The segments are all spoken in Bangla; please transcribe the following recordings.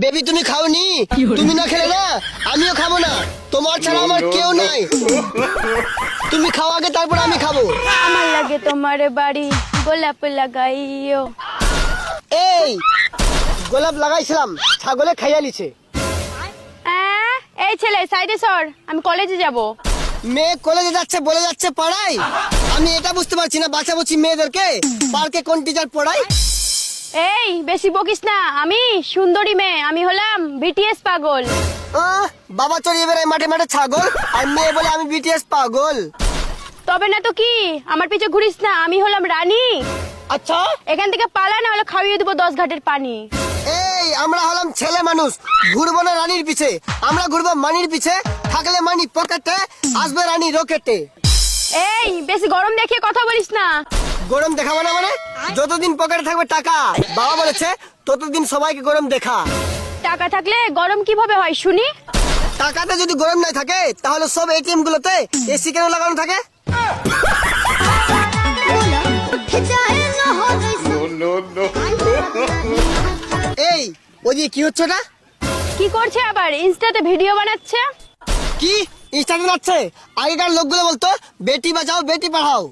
বেবি তুমি খাওনি? তুমি না খেলে না আমিও খাবো না, তোমার ছাড়া আমার কেউ নাই। তুমি খাও আগে, তারপর আমি খাবো। আমার লাগে তোমার বাড়ি গোলাপ লাগাইও। এই গোলাপ লাগাইছিলাম, ছাগলে খাইয়া লিছে। এই ছেলে সাইডে সর, আমি কলেজে যাব। মেয়ে কলেজে যাচ্ছে বলে যাচ্ছে পড়াই। আমি এটা বুঝতে পারছি না, বাঁচাবুচি মেয়েদেরকে পার্কে কোন টিচার পড়াই? এই বেশি বকিস না, আমি সুন্দরী মেয়ে, আমি হলাম বিটিএস পাগল। বাবা চড়িয়ে বেড়ায় মাঠে মাঠে ছাগল, আর মেয়ে বলে আমি বিটিএস পাগল। তবে না তো কি, আমার পিছে ঘুরিস না, আমি হলাম রানী। আচ্ছা এখান থেকে পালা, না হলে খাইয়ে দেবো 10 ঘাটের পানি। এই আমরা হলাম ছেলে মানুষ, ঘুরবো না রানীর পিছে, আমরা ঘুরবো মানির পিছে। থাকলে মানি পকেটে, আসবে রানী রকেটে। এই বেশি গরম দেখিয়ে কথা বলিস না। গরম দেখাবো না মানে? যতদিন পকেটে থাকবে টাকা, বাবা বলেছে ততদিন সবাইকে গরম দেখা। টাকা থাকলে গরম কিভাবে হয় শুনি? টাকাতে যদি গরম নাই থাকে তাহলে সব এটিএম গুলোতে এসি কেন লাগানো থাকে? এই ওদিকে কি হচ্ছে না? কি করছে আবার? ইনস্টাতে ভিডিও বানাচ্ছে। কি ইনস্টাতে যাচ্ছে? আগেকার লোকগুলো বলতো বেটি বাঁচাও বেটি পড়াও,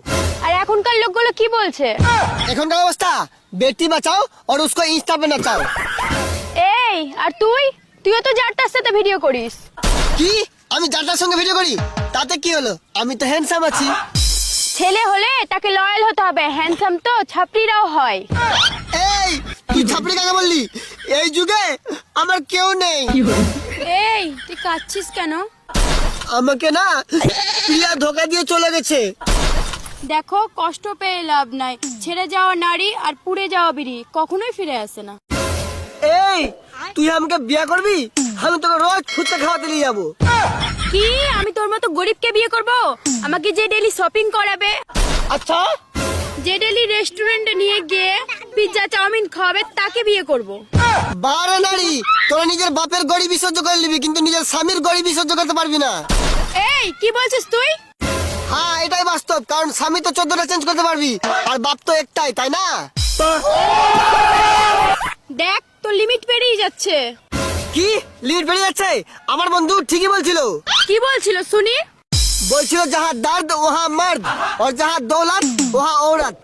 আর এখনকার লোকগুলো কি বলছে? এখনকার অবস্থা বেটি বাঁচাও আর উসকো ইনস্টা পে নাচাও। এই আর তুইও তো যারটার সাথে ভিডিও করিস। কি আমি যাটার সঙ্গে ভিডিও করি? তাতে কি হলো? আমি তো হ্যান্ডসাম আছি। ছেলে হলে তাকে লয়াল হতে হবে, হ্যান্ডসাম তো ছাপড়িরাও হয়। এই তুই ছাপড়ি কাকে বললি? এই যুগে আমার কেউ নেই। এই তুই কাঁদছিস কেন? আমাকে না প্রিয়া ধোকা দিয়ে চলে গেছে। দেখো কষ্ট পেয়ে লাভ নাই, ছেড়ে যাওয়া নারী আর পুড়ে যাওয়া বিড়ি কখনোই ফিরে আসে না। এই তুই আমাকে বিয়ে করবি? আমি তোকে রোজ ফুচকা খাওয়াতে নিয়ে যাবো। কি আমি তোর মতো গরিবকে বিয়ে করব? আমাকে যে ডেলি শপিং করাবে, আচ্ছা যে ডেলি রেস্টুরেন্টে নিয়ে গিয়ে পিৎজা চাউমিন খাওয়াবে, তাকে বিয়ে করব। বারে নারী, তোরা নিজের বাপের গরিবি সহ্য করে নিবি কিন্তু নিজের স্বামীর গরিবি সহ্য করতে পারবি না। এই কি বলছিস তুই? হ্যাঁ এটাই বাস্তব, কারণ স্বামী তো 14টা চেঞ্জ করতে পারবি আর বাপ তো একটাই, তাই না? দেখ তোর লিমিট পেরিয়ে যাচ্ছে। কি লিমিট বেড়ে যাচ্ছে? আমার বন্ধু ঠিকই বলছিল। কি বলছিল শুনি? বলছিল যাহা দর্দ ওহা মর্দ, আর যাহা দৌলত ওহা औरत।